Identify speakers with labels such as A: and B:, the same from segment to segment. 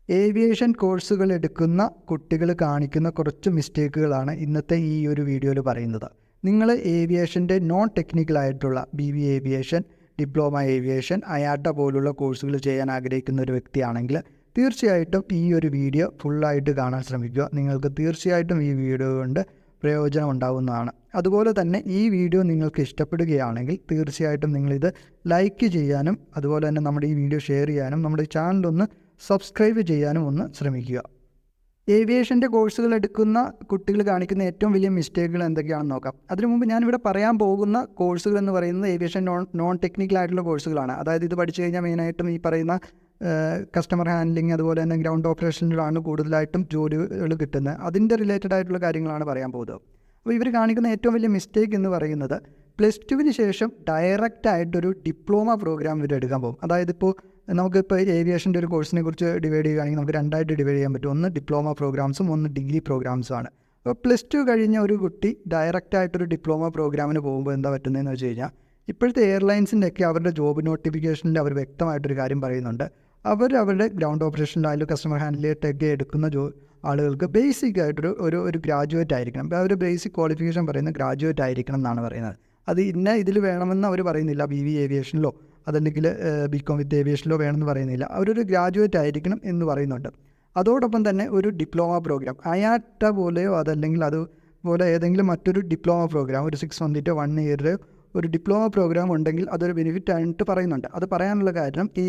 A: Aviation കോഴ്സുകൾ എടുക്കുന്ന കുട്ടികൾ കാണിക്കുന്ന കുറച്ച് മിസ്റ്റേക്കുകളാണ് ഇന്നത്തെ ഈ ഒരു വീഡിയോയിൽ പറയുന്നത്. നിങ്ങൾ ഏവിയേഷൻ്റെ നോൺ ടെക്നിക്കലായിട്ടുള്ള BB aviation, diploma aviation, IATA പോലുള്ള കോഴ്സുകൾ ചെയ്യാൻ ആഗ്രഹിക്കുന്ന ഒരു വ്യക്തിയാണെങ്കിൽ തീർച്ചയായിട്ടും ഈ ഒരു വീഡിയോ ഫുള്ളായിട്ട് കാണാൻ ശ്രമിക്കുക. നിങ്ങൾക്ക് തീർച്ചയായിട്ടും ഈ വീഡിയോ കൊണ്ട് പ്രയോജനം ഉണ്ടാകുന്നതാണ്. അതുപോലെ തന്നെ ഈ വീഡിയോ നിങ്ങൾക്ക് ഇഷ്ടപ്പെടുകയാണെങ്കിൽ തീർച്ചയായിട്ടും നിങ്ങളിത് ലൈക്ക് ചെയ്യാനും അതുപോലെ തന്നെ നമ്മുടെ ഈ വീഡിയോ ഷെയർ ചെയ്യാനും നമ്മുടെ ചാനലൊന്ന് സബ്സ്ക്രൈബ് ചെയ്യാനും ഒന്ന് ശ്രമിക്കുക. ഏവിയേഷൻ്റെ കോഴ്സുകൾ എടുക്കുന്ന കുട്ടികൾ കാണിക്കുന്ന ഏറ്റവും വലിയ മിസ്റ്റേക്കുകൾ എന്തൊക്കെയാണെന്ന് നോക്കാം. അതിനു മുമ്പ് ഞാനിവിടെ പറയാൻ പോകുന്ന കോഴ്സുകൾ എന്ന് പറയുന്നത് ഏവിയേഷൻ നോൺ ടെക്നിക്കലായിട്ടുള്ള കോഴ്സുകളാണ്. അതായത് ഇത് പഠിച്ചു കഴിഞ്ഞാൽ മെയിനായിട്ടും ഈ പറയുന്ന കസ്റ്റമർ ഹാൻഡ്ലിങ് അതുപോലെ തന്നെ ഗ്രൗണ്ട് ഓപ്പറേഷനിലാണ് കൂടുതലായിട്ടും ജോലികൾ കിട്ടുന്നത്. അതിൻ്റെ റിലേറ്റഡ് ആയിട്ടുള്ള കാര്യങ്ങളാണ് പറയാൻ പോകുന്നത്. അപ്പോൾ ഇവർ കാണിക്കുന്ന ഏറ്റവും വലിയ മിസ്റ്റേക്ക് എന്ന് പറയുന്നത് +2 ശേഷം ഡയറക്റ്റായിട്ടൊരു ഡിപ്ലോമ പ്രോഗ്രാം ഇവർ എടുക്കാൻ പോകും. അതായത് ഇപ്പോൾ നമുക്കിപ്പോൾ ഏവിയേഷൻ്റെ ഒരു കോഴ്സിനെ കുറിച്ച് ഡിവൈഡ് ചെയ്യുകയാണെങ്കിൽ നമുക്ക് രണ്ടായിട്ട് ഡിവൈഡ് ചെയ്യാൻ പറ്റും. ഒന്ന് ഡിപ്ലോമ പ്രോഗ്രാംസും ഒന്ന് ഡിഗ്രി പ്രോഗ്രാംസുമാണ്. അപ്പോൾ +2 കഴിഞ്ഞ ഒരു കുട്ടി ഡയറക്റ്റായിട്ടൊരു ഡിപ്ലോമ പ്രോഗ്രാമിന് പോകുമ്പോൾ എന്താ പറ്റുന്നതെന്ന് വെച്ച് കഴിഞ്ഞാൽ ഇപ്പോഴത്തെ എയർലൈൻസിൻ്റെ ഒക്കെ അവരുടെ ജോബ് നോട്ടിഫിക്കേഷനിൽ അവർ വ്യക്തമായിട്ടൊരു കാര്യം പറയുന്നുണ്ട്. അവരുടെ ഗ്രൗണ്ട് ഓപ്പറേഷനിലായാലും കസ്റ്റമർ ഹാൻഡിലേറ്റൊക്കെ എടുക്കുന്ന ആളുകൾക്ക് ബേസിക് ആയിട്ടൊരു ഒരു ഗ്രാജുവേറ്റ് ആയിരിക്കണം. അപ്പോൾ അവർ ബേസിക് ക്വാളിഫിക്കേഷൻ പറയുന്നത് ഗ്രാജുവേറ്റ് ആയിരിക്കണം എന്നാണ് പറയുന്നത്. അത് ഇതിൽ വേണമെന്ന് അവർ പറയുന്നില്ല. BB ഏവിയേഷനിലോ അതല്ലെങ്കിൽ BCom വിത്ത് ഏവിയേഷനിലോ വേണമെന്ന് പറയുന്നില്ല. അവരൊരു ഗ്രാജുവേറ്റ് ആയിരിക്കണം എന്ന് പറയുന്നുണ്ട്. അതോടൊപ്പം തന്നെ ഒരു ഡിപ്ലോമ പ്രോഗ്രാം അയാട്ട പോലെയോ അതല്ലെങ്കിൽ അതുപോലെ ഏതെങ്കിലും മറ്റൊരു ഡിപ്ലോമ പ്രോഗ്രാം ഒരു 6 മന്തിൻ്റെയോ 1 ഇയറിൻ്റെയോ ഒരു ഡിപ്ലോമ പ്രോഗ്രാം ഉണ്ടെങ്കിൽ അതൊരു ബെനിഫിറ്റ് ആയിട്ട് പറയുന്നുണ്ട്. അത് പറയാനുള്ള കാരണം ഈ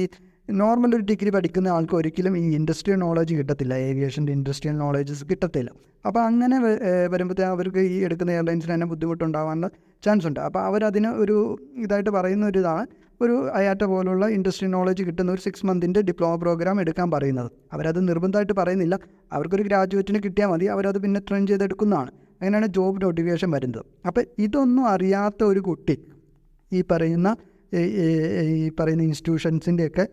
A: നോർമൽ ഒരു ഡിഗ്രി പഠിക്കുന്ന ആൾക്ക് ഒരിക്കലും ഈ ഇൻഡസ്ട്രിയൽ നോളജ് കിട്ടത്തില്ല, ഏവിയേഷൻ്റെ ഇൻഡസ്ട്രിയൽ നോളജസ് കിട്ടത്തില്ല. അപ്പോൾ അങ്ങനെ വരുമ്പോഴത്തേ അവർക്ക് ഈ എടുക്കുന്ന എയർലൈൻസിന് തന്നെ ബുദ്ധിമുട്ടുണ്ടാകാനുള്ള ചാൻസ് ഉണ്ട്. അപ്പോൾ അവരതിന് ഒരു ഇതായിട്ട് പറയുന്ന ഒരു ഇതാണ് ഒരു അയാട്ട പോലുള്ള ഇൻഡസ്ട്രിയൽ നോളജ് കിട്ടുന്ന ഒരു 6 മന്തിൻ്റെ ഡിപ്ലോമ പ്രോഗ്രാം എടുക്കാൻ പറയുന്നത്. അവരത് നിർബന്ധമായിട്ട് പറയുന്നില്ല. അവർക്കൊരു ഗ്രാജുവേറ്റിന് കിട്ടിയാൽ മതി, അവരത് പിന്നെ ട്രെയിൻ ചെയ്തെടുക്കുന്നതാണ്. അങ്ങനെയാണ് ജോബ് നോട്ടിഫിക്കേഷൻ വരുന്നത്. അപ്പോൾ ഇതൊന്നും അറിയാത്ത ഒരു കുട്ടി ഈ പറയുന്ന ഇൻസ്റ്റിറ്റ്യൂഷൻസിൻ്റെയൊക്കെ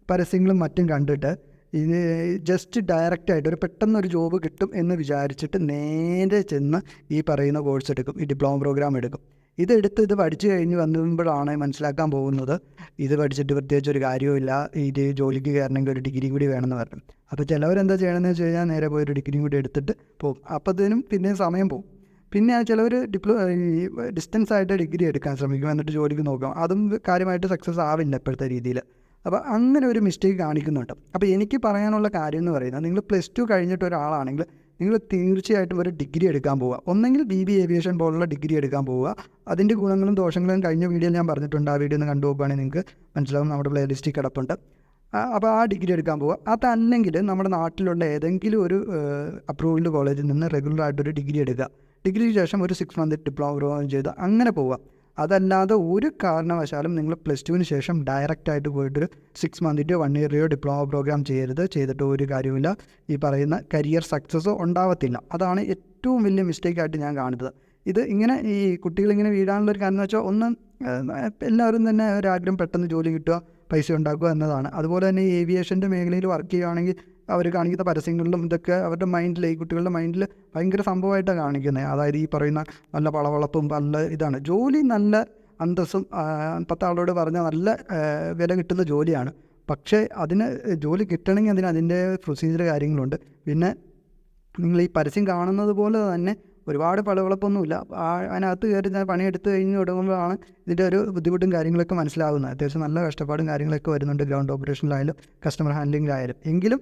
A: പരസ്യങ്ങളും മറ്റും കണ്ടിട്ട് ഇത് ജസ്റ്റ് ഡയറക്റ്റായിട്ട് ഒരു പെട്ടെന്നൊരു ജോബ് കിട്ടും എന്ന് വിചാരിച്ചിട്ട് നേരെ ചെന്ന് ഈ പറയുന്ന കോഴ്സ് എടുക്കും, ഈ ഡിപ്ലോമ പ്രോഗ്രാം എടുക്കും. ഇത് പഠിച്ചു കഴിഞ്ഞ് വന്നുമ്പോഴാണ് മനസ്സിലാക്കാൻ പോകുന്നത് ഇത് പഠിച്ചിട്ട് പ്രത്യേകിച്ച് ഒരു കാര്യവുമില്ല, ഇത് ജോലിക്ക് കയറണമെങ്കിൽ ഒരു ഡിഗ്രി കൂടി വേണമെന്ന് പറഞ്ഞു. അപ്പോൾ ചിലവരെന്താ ചെയ്യണമെന്ന് വെച്ച് കഴിഞ്ഞാൽ നേരെ പോയി ഒരു ഡിഗ്രി കൂടി എടുത്തിട്ട് പോകും. അപ്പോഴത്തേനും പിന്നെയും സമയം പോകും. പിന്നെ ചിലവർ ഡിസ്റ്റൻസ് ആയിട്ട് ഡിഗ്രി എടുക്കാൻ ശ്രമിക്കും, എന്നിട്ട് ജോലിക്ക് നോക്കാം. അതും കാര്യമായിട്ട് സക്സസ് ആവില്ല ഇപ്പോഴത്തെ രീതിയിൽ. അപ്പോൾ അങ്ങനെ ഒരു മിസ്റ്റേക്ക് കാണിക്കുന്നുണ്ട്. അപ്പോൾ എനിക്ക് പറയാനുള്ള കാര്യം എന്ന് പറയുന്നത് നിങ്ങൾ +2 കഴിഞ്ഞിട്ട് ഒരാളാണെങ്കിൽ നിങ്ങൾ തീർച്ചയായിട്ടും ഒരു ഡിഗ്രി എടുക്കാൻ പോവുക. ഒന്നെങ്കിൽ BB ഏവിയേഷൻ പോലുള്ള ഡിഗ്രി എടുക്കാൻ പോവുക. അതിൻ്റെ ഗുണങ്ങളും ദോഷങ്ങളും കഴിഞ്ഞ വീഡിയോയിൽ ഞാൻ പറഞ്ഞിട്ടുണ്ട്. ആ വീഡിയോ ഒന്ന് കണ്ടു നോക്കുകയാണെങ്കിൽ നിങ്ങൾക്ക് മനസ്സിലാവും, നമ്മുടെ പ്ലേലിസ്റ്റിൽ കിടപ്പുണ്ട്. അപ്പോൾ ആ ഡിഗ്രി എടുക്കാൻ പോവുക. അതല്ലെങ്കിൽ നമ്മുടെ നാട്ടിലുള്ള ഏതെങ്കിലും ഒരു അപ്രൂവ്ഡ് കോളേജിൽ നിന്ന് റെഗുലറായിട്ടൊരു ഡിഗ്രി എടുക്കുക. ഡിഗ്രിക്ക് ശേഷം ഒരു 6 മന്ത് ഡിപ്ലോമ പ്രോഗ്രാം ചെയ്ത് അങ്ങനെ പോവുക. അതല്ലാതെ ഒരു കാരണവശാലും നിങ്ങൾ +2 ശേഷം ഡയറക്റ്റായിട്ട് പോയിട്ടൊരു 6 മന്തിൻ്റെയോ 1 ഇയറിയോ ഡിപ്ലോമ പ്രോഗ്രാം ചെയ്തിട്ട് ഒരു കാര്യമില്ല. ഈ പറയുന്ന കരിയർ സക്സസ്സോ ഉണ്ടാവത്തില്ല. അതാണ് ഏറ്റവും വലിയ മിസ്റ്റേക്കായിട്ട് ഞാൻ കാണുന്നത്. ഇത് ഇങ്ങനെ ഈ കുട്ടികളിങ്ങനെ വീഴാനുള്ളൊരു കാരണം എന്ന് വെച്ചാൽ ഒന്ന് എല്ലാവരും തന്നെ ഒരാഗ്രഹം പെട്ടെന്ന് ജോലി കിട്ടുക, പൈസ ഉണ്ടാക്കുക എന്നതാണ്. അതുപോലെ തന്നെ ഈ ഏവിയേഷൻ്റെ മേഖലയിൽ വർക്ക് ചെയ്യുകയാണെങ്കിൽ അവർ കാണിക്കുന്ന പരസ്യങ്ങളിലും ഇതൊക്കെ അവരുടെ മൈൻഡിൽ, ഈ കുട്ടികളുടെ മൈൻഡിൽ ഭയങ്കര സംഭവമായിട്ടാണ് കാണിക്കുന്നത്. അതായത് ഈ പറയുന്ന നല്ല പളവളപ്പും നല്ല ഇതാണ് ജോലി, നല്ല അന്തസ്സും 10 ആളോട് പറഞ്ഞാൽ നല്ല വില കിട്ടുന്ന ജോലിയാണ്. പക്ഷേ അതിന് ജോലി കിട്ടണമെങ്കിൽ അതിൻ്റെ പ്രൊസീജിയർ കാര്യങ്ങളുണ്ട്. പിന്നെ നിങ്ങൾ ഈ പരസ്യം കാണുന്നത് പോലെ തന്നെ ഒരുപാട് പളവളപ്പൊന്നുമില്ല. അതിനകത്ത് കയറി പണിയെടുത്ത് കഴിഞ്ഞ് തുടങ്ങുമ്പോഴാണ് ഇതിൻ്റെ ഒരു ബുദ്ധിമുട്ടും കാര്യങ്ങളൊക്കെ മനസ്സിലാകുന്നത്. അത്യാവശ്യം നല്ല കഷ്ടപ്പാടും കാര്യങ്ങളൊക്കെ വരുന്നുണ്ട് ഗ്രൗണ്ട് ഓപ്പറേഷനിലായാലും കസ്റ്റമർ ഹാൻഡ്ലിങ്ങിലായാലും. എങ്കിലും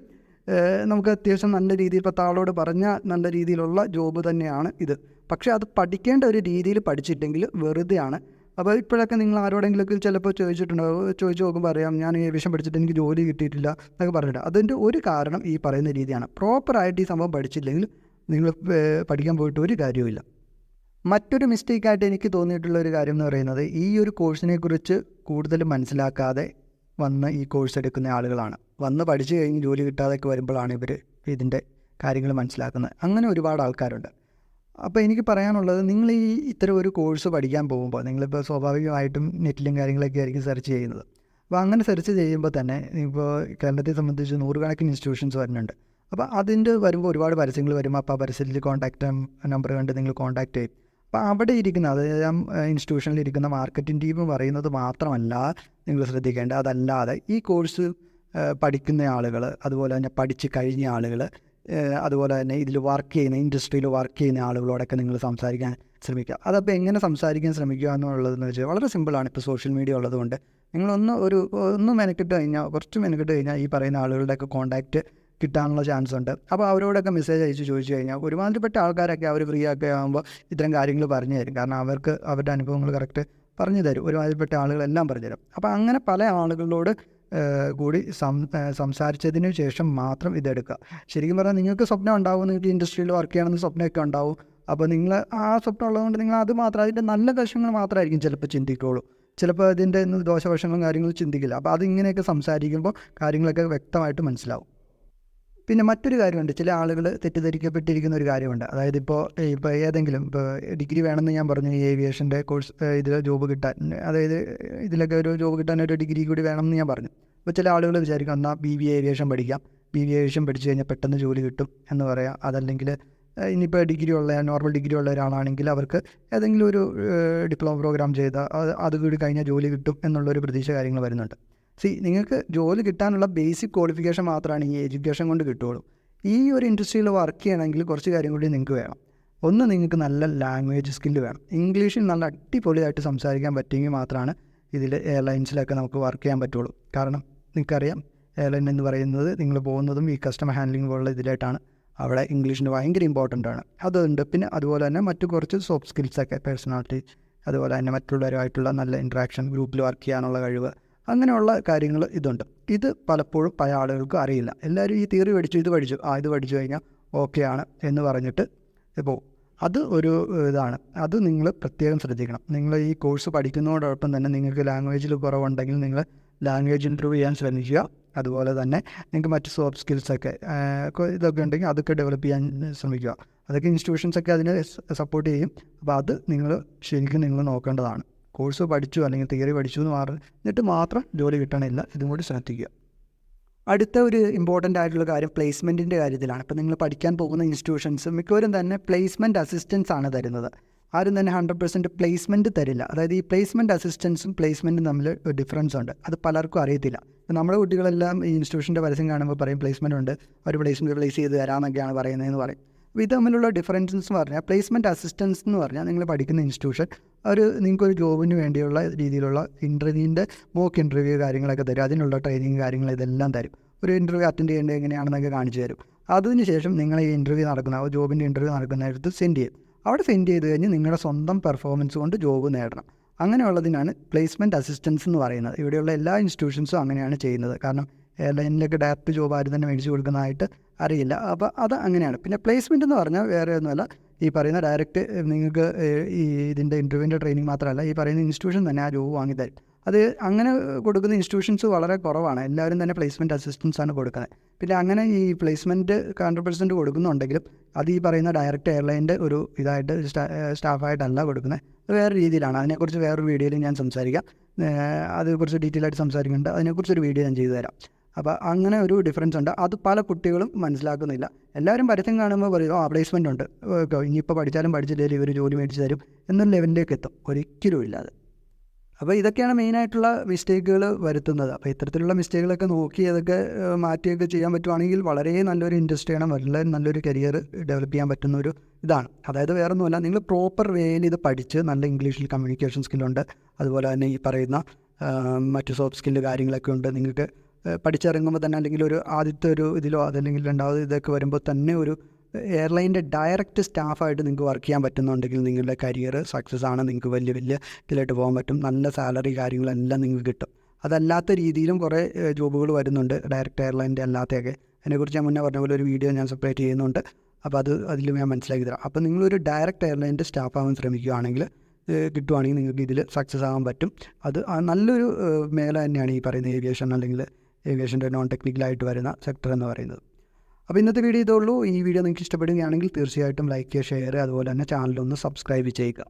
A: നമുക്ക് അത്യാവശ്യം നല്ല രീതിയിൽ 10 ആളോട് പറഞ്ഞാൽ നല്ല രീതിയിലുള്ള ജോബ് തന്നെയാണ് ഇത്. പക്ഷേ അത് പഠിക്കേണ്ട ഒരു രീതിയിൽ പഠിച്ചിട്ടെങ്കിൽ വെറുതെയാണ്. അപ്പോൾ ഇപ്പോഴൊക്കെ നിങ്ങൾ ആരോടെങ്കിലൊക്കെ ചിലപ്പോൾ ചോദിച്ചു നോക്കുമ്പോൾ അറിയാം, ഞാൻ ഏവിയേഷൻ പഠിച്ചിട്ട് എനിക്ക് ജോലി കിട്ടിയിട്ടില്ല എന്നൊക്കെ പറഞ്ഞിട്ട്. അതിൻ്റെ ഒരു കാരണം ഈ പറയുന്ന രീതിയാണ്. പ്രോപ്പറായിട്ട് ഈ സംഭവം പഠിച്ചില്ലെങ്കിൽ നിങ്ങൾ പഠിക്കാൻ പോയിട്ട് ഒരു കാര്യവുമില്ല. മറ്റൊരു മിസ്റ്റേക്കായിട്ട് എനിക്ക് തോന്നിയിട്ടുള്ള ഒരു കാര്യം എന്ന് പറയുന്നത് ഈ ഒരു കോഴ്സിനെ കുറിച്ച് കൂടുതൽ മനസ്സിലാക്കാതെ വന്ന് ഈ കോഴ്സ് എടുക്കുന്ന ആളുകളാണ്. വന്ന് പഠിച്ചു കഴിഞ്ഞ് ജോലി കിട്ടാതൊക്കെ വരുമ്പോഴാണ് ഇവർ ഇതിൻ്റെ കാര്യങ്ങൾ മനസ്സിലാക്കുന്നത്. അങ്ങനെ ഒരുപാട് ആൾക്കാരുണ്ട്. അപ്പോൾ എനിക്ക് പറയാനുള്ളത്, നിങ്ങൾ ഇത്തരം ഒരു കോഴ്സ് പഠിക്കാൻ പോകുമ്പോൾ നിങ്ങളിപ്പോൾ സ്വാഭാവികമായിട്ടും നെറ്റിലും കാര്യങ്ങളൊക്കെ ആയിരിക്കും സെർച്ച് ചെയ്യുന്നത്. അപ്പോൾ അങ്ങനെ സെർച്ച് ചെയ്യുമ്പോൾ തന്നെ ഇപ്പോൾ കേരളത്തെ സംബന്ധിച്ച് 100 കണക്കിന് ഇൻസ്റ്റിറ്റ്യൂഷൻസ് വരുന്നുണ്ട്. അപ്പോൾ അതിൻ്റെ വരുമ്പോൾ ഒരുപാട് പരസ്യങ്ങൾ വരും. അപ്പോൾ ആ പരസ്യത്തിൽ കോൺടാക്റ്റ് നമ്പർ കണ്ട് നിങ്ങൾ കോൺടാക്റ്റ് ചെയ്യും. അപ്പോൾ അവിടെ ഇരിക്കുന്ന അതായത് ഇൻസ്റ്റിറ്റ്യൂഷനിൽ ഇരിക്കുന്ന മാർക്കറ്റിംഗ് ടീം പറയുന്നത് മാത്രമല്ല നിങ്ങൾ ശ്രദ്ധിക്കേണ്ടത്. അതല്ലാതെ ഈ കോഴ്സ് പഠിക്കുന്ന ആളുകൾ, അതുപോലെ തന്നെ പഠിച്ച് കഴിഞ്ഞ ആളുകൾ, അതുപോലെ തന്നെ ഇതിൽ വർക്ക് ചെയ്യുന്ന ഇൻഡസ്ട്രിയിൽ വർക്ക് ചെയ്യുന്ന ആളുകളോടൊക്കെ നിങ്ങൾ സംസാരിക്കാൻ ശ്രമിക്കുക. അതപ്പോൾ എങ്ങനെ സംസാരിക്കാൻ ശ്രമിക്കുക എന്നുള്ളതെന്ന് വെച്ചാൽ വളരെ സിമ്പിളാണ്. ഇപ്പോൾ സോഷ്യൽ മീഡിയ ഉള്ളതുകൊണ്ട് ഒന്ന് മെനക്കെട്ട് കഴിഞ്ഞാൽ, കുറച്ച് മെനക്കെട്ട് കഴിഞ്ഞാൽ ഈ പറയുന്ന ആളുകളുടെയൊക്കെ കോൺടാക്റ്റ് കിട്ടാനുള്ള ചാൻസ് ഉണ്ട്. അപ്പോൾ അവരോടൊക്കെ മെസ്സേജ് അയച്ച് ചോദിച്ചു കഴിഞ്ഞാൽ ഒരുമാതിരിപ്പെട്ട ആൾക്കാരൊക്കെ അവർ ഫ്രീ ഒക്കെ ആകുമ്പോൾ ഇത്തരം കാര്യങ്ങൾ പറഞ്ഞു തരും. കാരണം അവർക്ക് അവരുടെ അനുഭവങ്ങൾ കറക്റ്റ് പറഞ്ഞു തരും. ഒരുമാതിരിപ്പെട്ട ആളുകളെല്ലാം പറഞ്ഞു തരും. അപ്പോൾ അങ്ങനെ പല ആളുകളോട് കൂടി സംസാരിച്ചതിന് ശേഷം മാത്രം ഇതെടുക്കുക. ശരിക്കും പറഞ്ഞാൽ നിങ്ങൾക്ക് സ്വപ്നം ഉണ്ടാവും, നിങ്ങൾക്ക് ഇൻഡസ്ട്രിയിൽ വർക്ക് ചെയ്യണമെന്ന് സ്വപ്നമൊക്കെ ഉണ്ടാവും. അപ്പോൾ നിങ്ങൾ ആ സ്വപ്നം ഉള്ളതുകൊണ്ട് നിങ്ങൾ അത് മാത്രം, അതിൻ്റെ നല്ല വശങ്ങൾ മാത്രമായിരിക്കും ചിലപ്പോൾ ചിന്തിക്കുള്ളൂ. ചിലപ്പോൾ അതിൻ്റെ ദോഷവശങ്ങളും കാര്യങ്ങളും ചിന്തിക്കില്ല. അപ്പോൾ അതിങ്ങനെയൊക്കെ സംസാരിക്കുമ്പോൾ കാര്യങ്ങളൊക്കെ വ്യക്തമായിട്ട് മനസ്സിലാവും. പിന്നെ മറ്റൊരു കാര്യമുണ്ട്, ചില ആളുകൾ തെറ്റിദ്ധരിക്കപ്പെട്ടിരിക്കുന്ന ഒരു കാര്യമുണ്ട്. അതായത് ഇപ്പോൾ ഏതെങ്കിലും ഡിഗ്രി വേണമെന്ന് ഞാൻ പറഞ്ഞു, ഈ ഏവിയേഷൻ്റെ കോഴ്സ് ഇതിൽ ജോബ് കിട്ടാൻ, അതായത് ഇതിലൊക്കെ ഒരു ജോബ് കിട്ടാൻ ഒരു ഡിഗ്രി കൂടി വേണമെന്ന് ഞാൻ പറഞ്ഞു. അപ്പോൾ ചില ആളുകൾ വിചാരിക്കും എന്നാൽ BBA ഏവിയേഷൻ പഠിക്കാം, BBA ഏവിയേഷൻ പഠിച്ചു കഴിഞ്ഞാൽ പെട്ടെന്ന് ജോലി കിട്ടും എന്ന് പറയാം. അതല്ലെങ്കിൽ ഇനിയിപ്പോൾ നോർമൽ ഡിഗ്രി ഉള്ള ഒരാളാണെങ്കിൽ അവർക്ക് ഏതെങ്കിലും ഒരു ഡിപ്ലോമ പ്രോഗ്രാം ചെയ്താൽ അത് കൂടി കഴിഞ്ഞാൽ ജോലി കിട്ടും എന്നുള്ളൊരു പ്രതീക്ഷ കാര്യങ്ങൾ വരുന്നുണ്ട്. നിങ്ങൾക്ക് ജോലി കിട്ടാനുള്ള ബേസിക് ക്വാളിഫിക്കേഷൻ മാത്രമാണ് ഈ എഡ്യൂക്കേഷൻ കൊണ്ട് കിട്ടുകയുള്ളൂ. ഈ ഒരു ഇൻഡസ്ട്രിയിൽ വർക്ക് ചെയ്യണമെങ്കിൽ കുറച്ച് കാര്യം കൂടി നിങ്ങൾക്ക് വേണം. ഒന്ന്, നിങ്ങൾക്ക് നല്ല ലാംഗ്വേജ് സ്കില്ല് വേണം. ഇംഗ്ലീഷിൽ നല്ല അടിപൊളിയായിട്ട് സംസാരിക്കാൻ പറ്റുമെങ്കിൽ മാത്രമാണ് ഇതിൽ എയർലൈൻസിലൊക്കെ നമുക്ക് വർക്ക് ചെയ്യാൻ പറ്റുള്ളൂ. കാരണം നിങ്ങൾക്കറിയാം, എയർലൈൻ എന്ന് പറയുന്നത് നിങ്ങൾ പോകുന്നതും ഈ കസ്റ്റമർ ഹാൻഡ്ലിംഗ് പോലുള്ള ഇതിലായിട്ടാണ്. അവിടെ ഇംഗ്ലീഷിന് ഭയങ്കര ഇമ്പോർട്ടൻ്റ് ആണ്. അതുണ്ട്. പിന്നെ അതുപോലെ തന്നെ മറ്റു കുറച്ച് സോഫ്റ്റ് സ്കിൽസൊക്കെ, പേഴ്സണാലിറ്റി, അതുപോലെ തന്നെ മറ്റുള്ളവരുമായിട്ടുള്ള നല്ല ഇൻട്രാക്ഷൻ, ഗ്രൂപ്പിൽ വർക്ക് ചെയ്യാനുള്ള കഴിവ്, അങ്ങനെയുള്ള കാര്യങ്ങൾ ഇതുണ്ട്. ഇത് പലപ്പോഴും പല ആളുകൾക്കും അറിയില്ല. എല്ലാവരും ഈ തിയറി പഠിച്ചു, ഇത് പഠിച്ചു കഴിഞ്ഞാൽ ഓക്കെയാണ് എന്ന് പറഞ്ഞിട്ട് ഇപ്പോൾ അത് ഒരു ഇതാണ്. അത് നിങ്ങൾ പ്രത്യേകം ശ്രദ്ധിക്കണം. നിങ്ങൾ ഈ കോഴ്സ് പഠിക്കുന്നതോടൊപ്പം തന്നെ നിങ്ങൾക്ക് ലാംഗ്വേജിൽ കുറവുണ്ടെങ്കിൽ നിങ്ങൾ ലാംഗ്വേജ് ഇമ്പ്രൂവ് ചെയ്യാൻ ശ്രമിക്കുക. അതുപോലെ തന്നെ നിങ്ങൾക്ക് മറ്റ് സോഫ്റ്റ് സ്കിൽസൊക്കെ ഇതൊക്കെ ഉണ്ടെങ്കിൽ അതൊക്കെ ഡെവലപ്പ് ചെയ്യാൻ ശ്രമിക്കുക. അതൊക്കെ ഇൻസ്റ്റിറ്റ്യൂഷൻസൊക്കെ അതിനെ സപ്പോർട്ട് ചെയ്യും. അപ്പോൾ അത് നിങ്ങൾ ശരിക്കും നിങ്ങൾ നോക്കേണ്ടതാണ്. കോഴ്സ് പഠിച്ചു അല്ലെങ്കിൽ തിയറി പഠിച്ചു എന്ന് എന്നിട്ട് മാത്രം ജോലി കിട്ടണില്ല, ഇതും കൂടി ശ്രദ്ധിക്കുക. അടുത്ത ഒരു ഇമ്പോർട്ടൻ്റ് ആയിട്ടുള്ള കാര്യം പ്ലേസ്മെൻറ്റിൻ്റെ കാര്യത്തിലാണ്. ഇപ്പോൾ നിങ്ങൾ പഠിക്കാൻ പോകുന്ന ഇൻസ്റ്റിറ്റ്യൂഷൻസ് മിക്കവരും തന്നെ പ്ലേസ്മെൻറ്റ് അസിസ്റ്റൻസ് ആണ് തരുന്നത്. ആരും തന്നെ 100% പ്ലേസ്മെൻറ്റ് തരില്ല. അതായത് ഈ പ്ലേസ്മെൻറ്റ് അസിസ്റ്റൻസും പ്ലേസ്മെൻറ്റും തമ്മിൽ ഒരു ഡിഫറൻസ് ഉണ്ട്. അത് പലർക്കും അറിയത്തില്ല. നമ്മുടെ കുട്ടികളെല്ലാം ഈ ഇൻസ്റ്റിറ്റ്യൂഷൻ്റെ പരസ്യം കാണുമ്പോൾ പറയും പ്ലേസ്മെൻറ്റ് ഉണ്ട്, ഒരു പ്ലേസ് ചെയ്ത് തരാമെന്നൊക്കെയാണ് പറയുന്നതെന്ന് പറയും. അപ്പോൾ ഇത് തമ്മിലുള്ള ഡിഫറൻസ് എന്ന് പറഞ്ഞാൽ, പ്ലേസ്മെൻറ്റ് അസിസ്റ്റൻസ് എന്ന് പറഞ്ഞാൽ നിങ്ങൾ പഠിക്കുന്ന ഇൻസ്റ്റിറ്റ്യൂഷൻ നിങ്ങൾക്കൊരു ജോബിന് വേണ്ടിയുള്ള രീതിയിലുള്ള ഇൻ്റർവ്യൂവിൻ്റെ മോക്ക് ഇൻ്റർവ്യൂ കാര്യങ്ങളൊക്കെ തരും. അതിനുള്ള ട്രെയിനിങ് കാര്യങ്ങൾ ഇതെല്ലാം തരും. ഒരു ഇൻ്റർവ്യൂ അറ്റൻഡ് ചെയ്യേണ്ടത് എങ്ങനെയാണെന്നൊക്കെ കാണിച്ചു തരും. അതിനുശേഷം നിങ്ങൾ ഈ ഇൻ്റർവ്യൂ ജോബിൻ്റെ ഇൻ്റർവ്യൂ നടക്കുന്നിടത്ത് സെൻഡ് ചെയ്യും. അവിടെ സെൻഡ് ചെയ്ത് കഴിഞ്ഞ് നിങ്ങളുടെ സ്വന്തം പെർഫോമൻസ് കൊണ്ട് ജോബ് നേടണം. അങ്ങനെയുള്ളതിനാണ് പ്ലേസ്മെൻറ്റ് അസിസ്റ്റൻസ് എന്ന് പറയുന്നത്. ഇവിടെയുള്ള എല്ലാ ഇൻസ്റ്റിറ്റ്യൂഷൻസും അങ്ങനെയാണ് ചെയ്യുന്നത്. കാരണം എയർലൈനിലൊക്കെ ഡയറക്റ്റ് ജോബ് ആരും തന്നെ മേടിച്ച് കൊടുക്കുന്നതായിട്ട് അറിയില്ല. അപ്പോൾ അത് അങ്ങനെയാണ്. പിന്നെ പ്ലേസ്മെൻറ്റ് എന്ന് പറഞ്ഞാൽ വേറെ ഒന്നുമല്ല, ഈ പറയുന്ന ഡയറക്റ്റ് നിങ്ങൾക്ക് ഈ ഇതിൻ്റെ ഇൻ്റർവ്യൂവിൻ്റെ ട്രെയിനിങ് മാത്രമല്ല, ഈ പറയുന്ന ഇൻസ്റ്റിറ്റ്യൂഷൻ തന്നെ ആ ജോബ് വാങ്ങിത്തരും. അത് അങ്ങനെ കൊടുക്കുന്ന ഇൻസ്റ്റിറ്റ്യൂഷൻസ് വളരെ കുറവാണ്. എല്ലാവരും തന്നെ പ്ലേസ്മെൻറ്റ് അസിസ്റ്റൻസ് ആണ് കൊടുക്കുന്നത്. പിന്നെ അങ്ങനെ ഈ പ്ലേസ്മെൻറ്റ് 100% കൊടുക്കുന്നുണ്ടെങ്കിലും അത് ഈ പറയുന്ന ഡയറക്റ്റ് എയർലൈൻ്റെ ഒരു ഇതായിട്ട് സ്റ്റാഫായിട്ടല്ല കൊടുക്കുന്നത്, വേറെ രീതിയിലാണ്. അതിനെക്കുറിച്ച് വേറൊരു വീഡിയോയിൽ ഞാൻ സംസാരിക്കാം. അത് കുറച്ച് ഡീറ്റെയിൽ ആയിട്ട് സംസാരിക്കുന്നുണ്ട്. അതിനെക്കുറിച്ചൊരു വീഡിയോ ഞാൻ ചെയ്തു തരാം. അപ്പോൾ അങ്ങനെ ഒരു ഡിഫറൻസ് ഉണ്ട്. അത് പല കുട്ടികളും മനസ്സിലാക്കുന്നില്ല. എല്ലാവരും പരസ്യം കാണുമ്പോൾ പറയും പ്ലേസ്മെൻ്റ് ഉണ്ട്, ഇനിയിപ്പോൾ പഠിച്ചാലും പഠിച്ചില്ലെങ്കിൽ ഇവർ ജോലി മേടിച്ച് തരും എന്നൊരു ലെവലിലേക്ക് എത്തും. ഒരിക്കലും ഇല്ലാതെ. അപ്പോൾ ഇതൊക്കെയാണ് മെയിനായിട്ടുള്ള മിസ്റ്റേക്കുകൾ വരുത്തുന്നത്. അപ്പോൾ ഇത്തരത്തിലുള്ള മിസ്റ്റേക്കുകളൊക്കെ നോക്കി അതൊക്കെ മാറ്റിയൊക്കെ ചെയ്യാൻ പറ്റുവാണെങ്കിൽ വളരെ നല്ലൊരു ഇൻഡസ്ട്രിയാണ്, വളരെ നല്ലൊരു കരിയർ ഡെവലപ്പ് ചെയ്യാൻ പറ്റുന്ന ഒരു ഇതാണ്. അതായത് വേറെ ഒന്നുമല്ല, നിങ്ങൾ പ്രോപ്പർ വേയിൽ ഇത് പഠിച്ച് നല്ല ഇംഗ്ലീഷിൽ കമ്മ്യൂണിക്കേഷൻ സ്കില്ലുണ്ട്, അതുപോലെ തന്നെ ഈ പറയുന്ന മറ്റു സോഫ്റ്റ് സ്കില്ല് കാര്യങ്ങളൊക്കെ ഉണ്ട്. നിങ്ങൾക്ക് പഠിച്ചിറങ്ങുമ്പോൾ തന്നെ അല്ലെങ്കിൽ ഒരു ആദ്യത്തെ ഒരു ഇതിലോ അതല്ലെങ്കിൽ രണ്ടാമത് ഇതൊക്കെ വരുമ്പോൾ തന്നെ ഒരു എയർലൈൻ്റെ ഡയറക്റ്റ് സ്റ്റാഫായിട്ട് നിങ്ങൾക്ക് വർക്ക് ചെയ്യാൻ പറ്റുന്നുണ്ടെങ്കിൽ നിങ്ങളുടെ കരിയർ സക്സസ് ആണ്. നിങ്ങൾക്ക് വലിയ ഇതിലായിട്ട് പോകാൻ പറ്റും. നല്ല സാലറി കാര്യങ്ങളെല്ലാം നിങ്ങൾക്ക് കിട്ടും. അതല്ലാത്ത രീതിയിലും കുറേ ജോബുകൾ വരുന്നുണ്ട് ഡയറക്റ്റ് എയർലൈൻ്റെ അല്ലാത്തതൊക്കെ. അതിനെക്കുറിച്ച് ഞാൻ മുന്നേ പറഞ്ഞ പോലെ ഒരു വീഡിയോ ഞാൻ സെപ്പറേറ്റ് ചെയ്യുന്നുണ്ട്. അപ്പോൾ അതിൽ ഞാൻ മനസ്സിലാക്കി തരാം. അപ്പോൾ നിങ്ങളൊരു ഡയറക്റ്റ് എയർലൈൻ്റെ സ്റ്റാഫാകാൻ ശ്രമിക്കുകയാണെങ്കിൽ കിട്ടുവാണെങ്കിൽ നിങ്ങൾക്ക് ഇതിൽ സക്സസ് ആകാൻ പറ്റും. അത് നല്ലൊരു മേഖല തന്നെയാണ് ഈ പറയുന്ന ഏവിയേഷൻ, അല്ലെങ്കിൽ ഏവിയേഷൻ്റെ നോൺ ടെക്നിക്കലായിട്ട് വരുന്ന സെക്ടർ എന്ന് പറയുന്നത്. അപ്പോൾ ഇന്നത്തെ വീഡിയോ ഇതേ ഉള്ളൂ. ഈ വീഡിയോ നിങ്ങൾക്ക് ഇഷ്ടപ്പെടുകയാണെങ്കിൽ തീർച്ചയായിട്ടും ലൈക്ക് ചെയ്യുക, ഷെയർ, അതുപോലെ തന്നെ ചാനലൊന്ന് സബ്സ്ക്രൈബ് ചെയ്യുക.